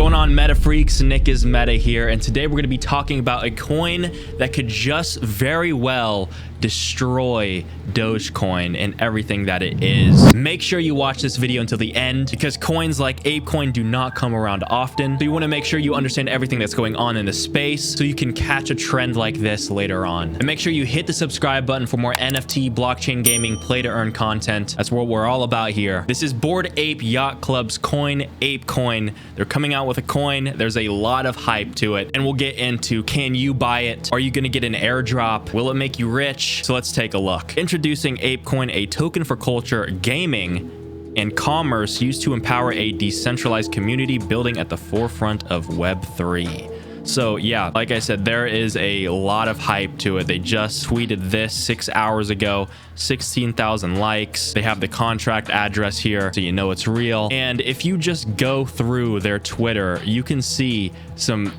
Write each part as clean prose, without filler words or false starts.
Going on, Meta Freaks? nickismeta here, and today we're going to be talking about a coin that could just very well destroy DogeCoin and everything that it is. Make sure you watch this video until the end because coins like ApeCoin do not come around often. So you want to make sure you understand everything that's going on in the space so you can catch a trend like this later on. And make sure you hit the subscribe button for more NFT, blockchain gaming, play to earn content. That's what we're all about here. This is Bored Ape Yacht Club's coin, ApeCoin. They're coming out with a coin. There's a lot of hype to it, and we'll get into, can you buy it? Are you going to get an airdrop? Will it make you rich? So let's take a look. Introducing ApeCoin, a token for culture, gaming, and commerce used to empower a decentralized community building at the forefront of Web3. So yeah, like I said, there is a lot of hype to it. They just tweeted this 6 hours ago, 16,000 likes. They have the contract address here, so you know it's real. And if you just go through their Twitter, you can see some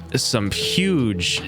huge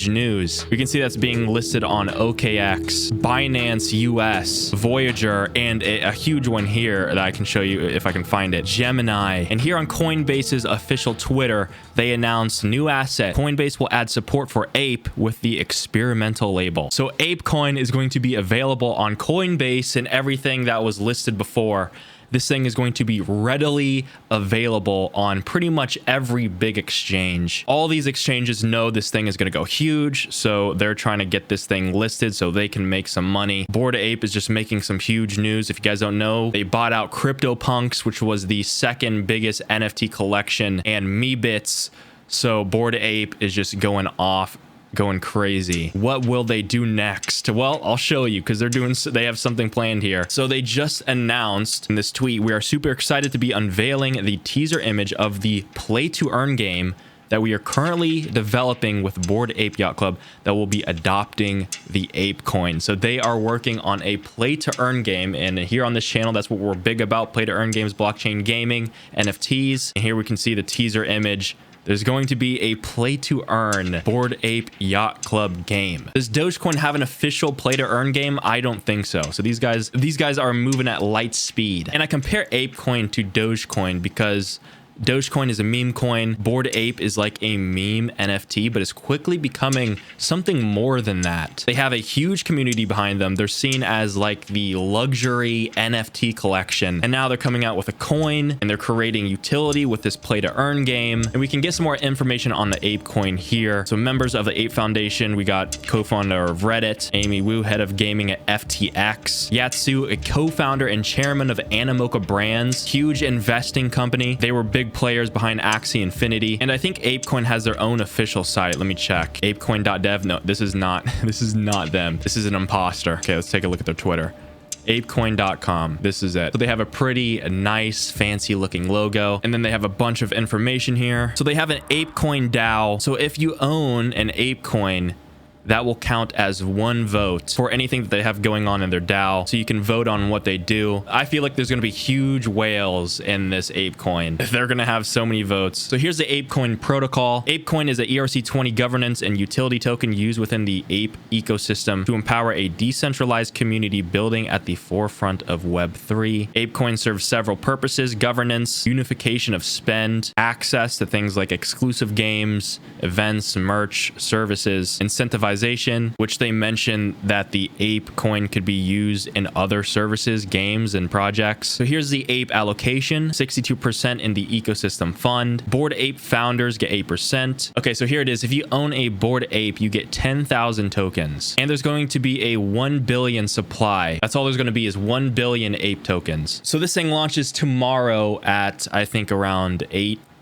news. We can see that's being listed on OKX, Binance US, Voyager, and a huge one here that I can show you if I can find it, Gemini. And here on Coinbase's official Twitter, they announced new asset. Coinbase will add support for Ape with the experimental label. So ApeCoin is going to be available on Coinbase and everything that was listed before. This thing is going to be readily available on pretty much every big exchange. All these exchanges know this thing is going to go huge, so they're trying to get this thing listed so they can make some money. Bored Ape is just making some huge news. If you guys don't know, they bought out CryptoPunks, which was the second biggest NFT collection, and Meebits. So Bored Ape is just going off, going crazy. What will they do next? Well, I'll show you because they have something planned here. So they just announced in this tweet, we are super excited to be unveiling the teaser image of the play to earn game that we are currently developing with Bored Ape Yacht Club that will be adopting the ApeCoin. So they are working on a play to earn game, and here on this channel, that's what we're big about: play to earn games, blockchain gaming, NFTs. And here we can see the teaser image. There's going to be a play-to-earn Bored Ape Yacht Club game. Does DogeCoin have an official play-to-earn game? I don't think so. So these guys are moving at light speed. And I compare ApeCoin to DogeCoin because DogeCoin is a meme coin. Bored Ape is like a meme NFT, but it's quickly becoming something more than that. They have a huge community behind them. They're seen as like the luxury NFT collection. And now they're coming out with a coin, and they're creating utility with this play to earn game. And we can get some more information on the ApeCoin here. So members of the Ape Foundation, we got co-founder of Reddit, Amy Wu, head of gaming at FTX, Yatsu, a co-founder and chairman of Animoca Brands, huge investing company. They were big players behind Axie Infinity, and I think ApeCoin has their own official site. Let me check. Apecoin.dev. No, this is not them. This is an imposter. Okay, let's take a look at their Twitter. Apecoin.com. This is it. So they have a pretty nice, fancy looking logo, and then they have a bunch of information here. So they have an ApeCoin DAO. So if you own an ApeCoin, that will count as one vote for anything that they have going on in their DAO. So you can vote on what they do. I feel like there's going to be huge whales in this ApeCoin. They're going to have so many votes. So here's the ApeCoin protocol. ApeCoin is an ERC20 governance and utility token used within the Ape ecosystem to empower a decentralized community building at the forefront of Web3. ApeCoin serves several purposes: governance, unification of spend, access to things like exclusive games, events, merch, services, incentivization, which they mentioned that the ApeCoin could be used in other services, games, and projects. So here's the Ape allocation: 62% in the ecosystem fund. Bored Ape founders get 8%. Okay, so here it is. If you own a Bored Ape, you get 10,000 tokens. And there's going to be a 1 billion supply. That's all there's going to be, is 1 billion Ape tokens. So this thing launches tomorrow at, I think, around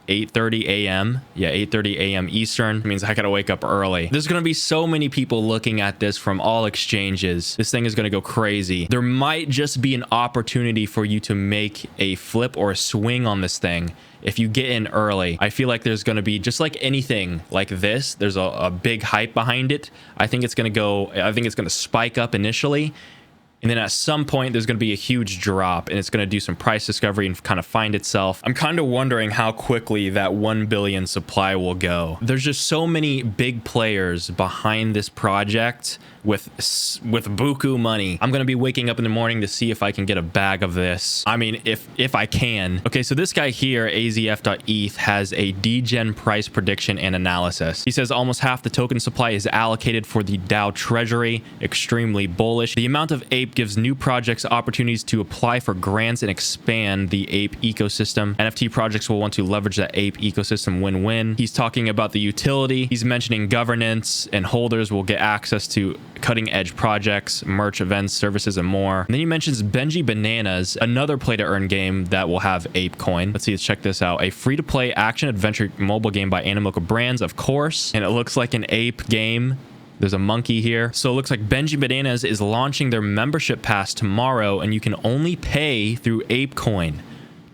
8:30 a.m. Yeah, 8:30 a.m. Eastern. It means I gotta wake up early. There's gonna be so many people looking at this from all exchanges. This thing is gonna go crazy. There might just be an opportunity for you to make a flip or a swing on this thing if you get in early. I feel like there's gonna be, just like anything like this, there's a big hype behind it. I think it's gonna spike up initially, And then at some point, there's going to be a huge drop and it's going to do some price discovery and kind of find itself. I'm kind of wondering how quickly that 1 billion supply will go. There's just so many big players behind this project with buku money. I'm going to be waking up in the morning to see if I can get a bag of this. I mean, if I can. Okay, so this guy here, azf.eth, has a degen price prediction and analysis. He says almost half the token supply is allocated for the DAO treasury. Extremely bullish. The amount of Ape gives new projects opportunities to apply for grants and expand the Ape ecosystem. NFT projects will want to leverage that Ape ecosystem win-win. He's talking about the utility. He's mentioning governance, and holders will get access to cutting-edge projects, merch, events, services, and more. And then he mentions Benji Bananas, another play-to-earn game that will have ApeCoin. Let's check this out. A free-to-play action-adventure mobile game by Animoca Brands, of course. And it looks like an ape game. There's a monkey here. So it looks like Benji Bananas is launching their membership pass tomorrow, and you can only pay through ApeCoin.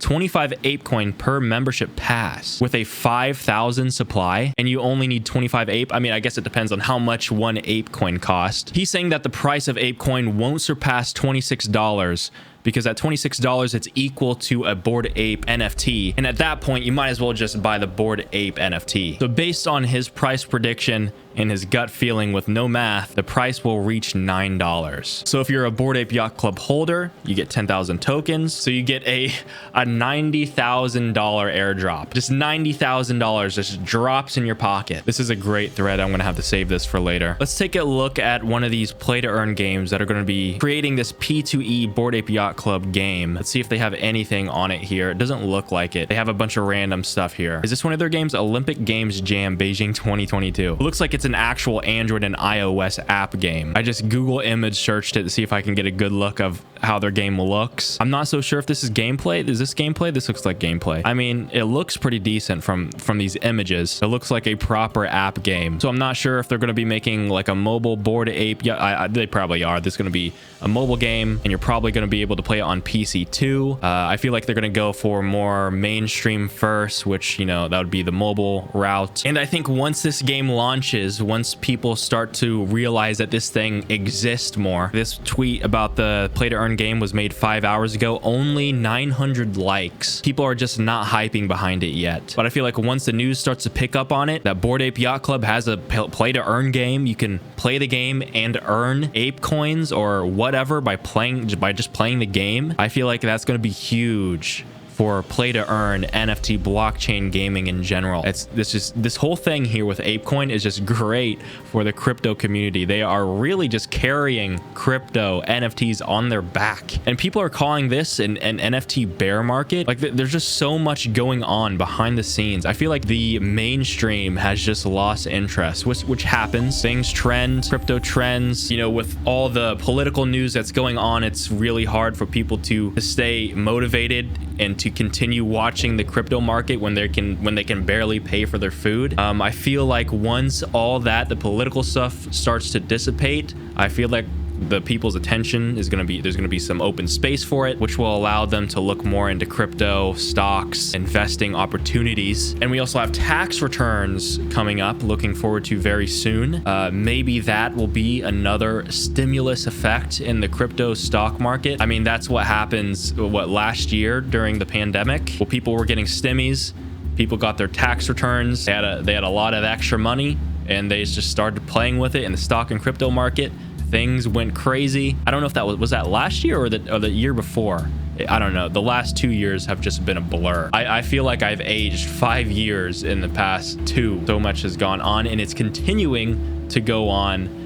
25 ApeCoin per membership pass with a 5,000 supply, and you only need 25 Ape. I mean, I guess it depends on how much one ApeCoin cost. He's saying that the price of ApeCoin won't surpass $26 because at $26, it's equal to a Bored Ape NFT. And at that point, you might as well just buy the Bored Ape NFT. So based on his price prediction and his gut feeling with no math, the price will reach $9. So if you're a Bored Ape Yacht Club holder, you get 10,000 tokens. So you get a $90,000 airdrop. Just $90,000 just drops in your pocket. This is a great thread. I'm going to have to save this for later. Let's take a look at one of these play to earn games that are going to be creating this P2E Bored Ape Yacht Club game. Let's see if they have anything on it here. It doesn't look like it. They have a bunch of random stuff here. Is this one of their games? Olympic Games Jam Beijing 2022. It looks like it's an actual Android and iOS app game. I just Google image searched it to see if I can get a good look of how their game looks. I'm not so sure if this is gameplay. Is this gameplay? This looks like gameplay. I mean, it looks pretty decent from these images. It looks like a proper app game. So I'm not sure if they're going to be making like a mobile Bored Ape. Yeah, they probably are. This is going to be a mobile game, and you're probably going to be able to play it on PC too. I feel like they're going to go for more mainstream first, which, you know, that would be the mobile route. And I think once this game launches, once people start to realize that this thing exists more, this tweet about the play to earn game was made 5 hours ago, only 900 likes. People are just not hyping behind it yet. But I feel like once the news starts to pick up on it, that Bored Ape Yacht Club has a play to earn game, you can play the game and earn ape coins or whatever by just playing the game. I feel like that's going to be huge for play to earn NFT blockchain gaming in general. This whole thing here with ApeCoin is just great for the crypto community. They are really just carrying crypto NFTs on their back, and people are calling this an NFT bear market. Like there's just so much going on behind the scenes. I feel like the mainstream has just lost interest, which happens. Things trend, crypto trends, you know, with all the political news that's going on, it's really hard for people to stay motivated and to continue watching the crypto market when they can barely pay for their food. I feel like once all that, the political stuff starts to dissipate, I feel like the people's attention is going to be, there's going to be some open space for it, which will allow them to look more into crypto, stocks, investing opportunities. And we also have tax returns coming up, looking forward to very soon. Maybe that will be another stimulus effect in the crypto stock market. I mean, that's what happens, last year during the pandemic? Well, people were getting stimmies. People got their tax returns. They had a lot of extra money, and they just started playing with it in the stock and crypto market. Things went crazy. I don't know if that was that last year or the year before. I don't know. The last 2 years have just been a blur. I feel like I've aged 5 years in the past 2. So much has gone on, and it's continuing to go on.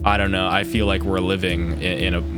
I don't know. I feel like we're living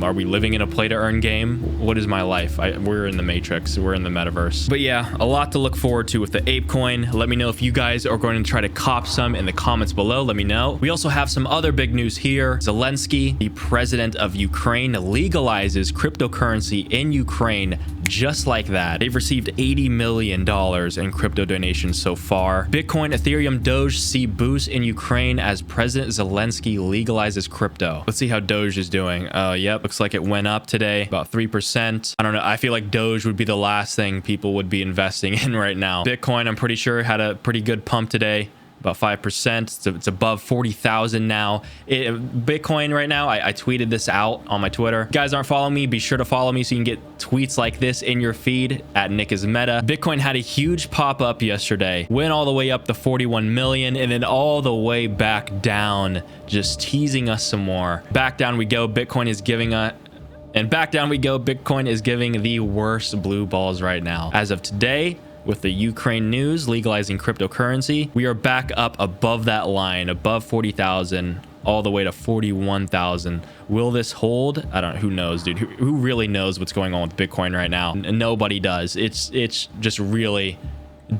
are we living in a play to earn game? What is my life? We're in the Matrix. We're in the metaverse. But yeah, a lot to look forward to with the ApeCoin. Let me know if you guys are going to try to cop some in the comments below. Let me know. We also have some other big news here. Zelensky, the president of Ukraine, legalizes cryptocurrency in Ukraine just like that. They've received $80 million in crypto donations so far. Bitcoin, Ethereum, Doge see boost in Ukraine as President Zelensky legalizes crypto. Let's see how Doge is doing. Yep, looks like it went up today, about 3%. I don't know. I feel like Doge would be the last thing people would be investing in right now. Bitcoin, I'm pretty sure, had a pretty good pump today. about 5%. It's above 40,000 now. Bitcoin right now, I tweeted this out on my Twitter. If you guys aren't following me, be sure to follow me so you can get tweets like this in your feed at nickismeta. Bitcoin had a huge pop up yesterday, went all the way up to 41 million and then all the way back down, just teasing us some more. Back down we go. Bitcoin is giving us And back down we go. Bitcoin is giving the worst blue balls right now. As of today, with the Ukraine news legalizing cryptocurrency, we are back up above that line, above 40,000, all the way to 41,000. Will this hold? I don't know. Who knows, dude? Who really knows what's going on with Bitcoin right now? Nobody does. It's just really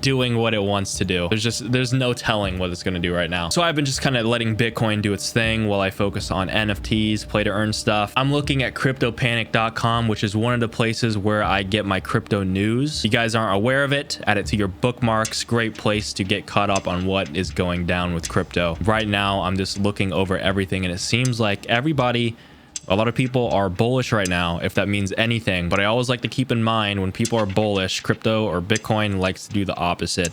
doing what it wants to do. There's no telling what it's going to do right now. So I've been just kind of letting Bitcoin do its thing while I focus on NFTs, play to earn stuff. I'm looking at cryptopanic.com, which is one of the places where I get my crypto news. If you guys aren't aware of it, add it to your bookmarks. Great place to get caught up on what is going down with crypto. Right now, I'm just looking over everything and it seems like a lot of people are bullish right now, if that means anything. But I always like to keep in mind when people are bullish, crypto or Bitcoin likes to do the opposite.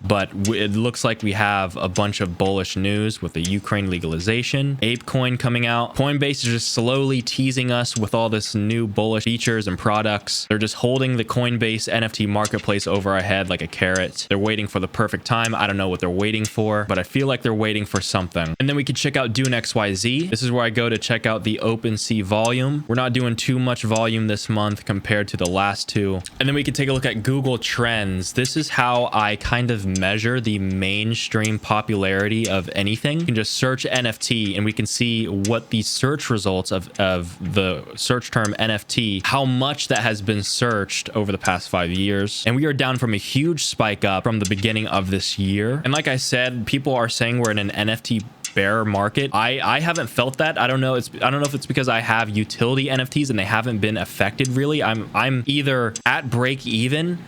But it looks like we have a bunch of bullish news with the Ukraine legalization, ApeCoin coming out. Coinbase is just slowly teasing us with all this new bullish features and products. They're just holding the Coinbase NFT marketplace over our head like a carrot. They're waiting for the perfect time. I don't know what they're waiting for, but I feel like they're waiting for something. And then we could check out Dune XYZ. This is where I go to check out the OpenSea volume. We're not doing too much volume this month compared to the last two. And then we can take a look at Google Trends. This is how I kind of measure the mainstream popularity of anything. You can just search NFT and we can see what the search results of the search term NFT, how much that has been searched over the past 5 years. And we are down from a huge spike up from the beginning of this year. And like I said, people are saying we're in an NFT bear market. I haven't felt that. I don't know if it's because I have utility NFTs and they haven't been affected really. I'm either at break even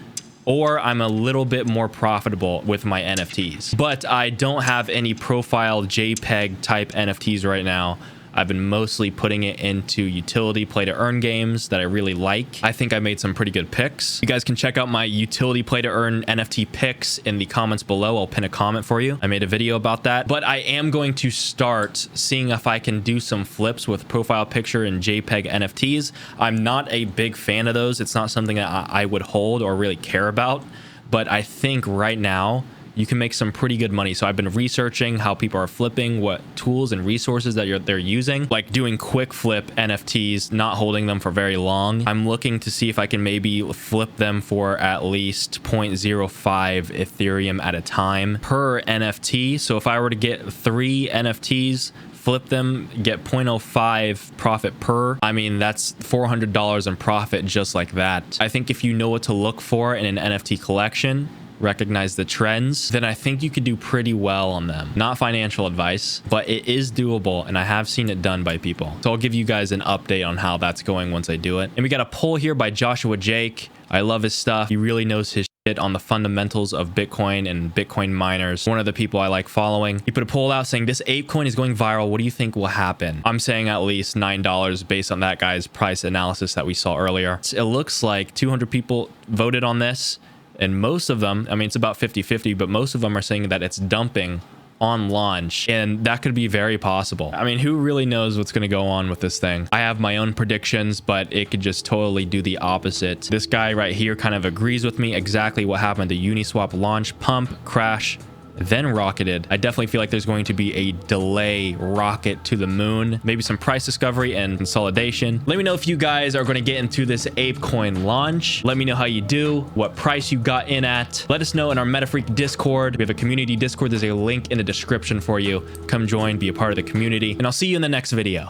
or I'm a little bit more profitable with my NFTs. But I don't have any profile JPEG type NFTs right now. I've been mostly putting it into utility play to earn games that I really like. I think I made some pretty good picks. You guys can check out my utility play to earn NFT picks in the comments below. I'll pin a comment for you. I made a video about that, but I am going to start seeing if I can do some flips with profile picture and JPEG NFTs. I'm not a big fan of those. It's not something that I would hold or really care about, but I think right now you can make some pretty good money. So I've been researching how people are flipping, what tools and resources that they're using, like doing quick flip NFTs, not holding them for very long. I'm looking to see if I can maybe flip them for at least 0.05 Ethereum at a time per NFT. So if I were to get 3 NFTs, flip them, get 0.05 profit per, I mean, that's $400 in profit just like that. I think if you know what to look for in an NFT collection, recognize the trends, then I think you could do pretty well on them. Not financial advice, but it is doable and I have seen it done by people. So I'll give you guys an update on how that's going once I do it. And we got a poll here by Joshua Jake. I love his stuff. He really knows his shit on the fundamentals of Bitcoin and Bitcoin miners. One of the people I like following. He put a poll out saying this ApeCoin is going viral. What do you think will happen? I'm saying at least $9 based on that guy's price analysis that we saw earlier. It looks like 200 people voted on this. And most of them, I mean, it's about 50-50, but most of them are saying that it's dumping on launch. And that could be very possible. I mean, who really knows what's going to go on with this thing? I have my own predictions, but it could just totally do the opposite. This guy right here kind of agrees with me exactly what happened to Uniswap launch, pump, crash, then rocketed. I definitely feel like there's going to be a delay rocket to the moon, maybe some price discovery and consolidation. Let me know if you guys are going to get into this ApeCoin launch. Let me know how you do, what price you got in at. Let us know in our MetaFreak Discord. We have a community Discord. There's a link in the description for you. Come join, be a part of the community, and I'll see you in the next video.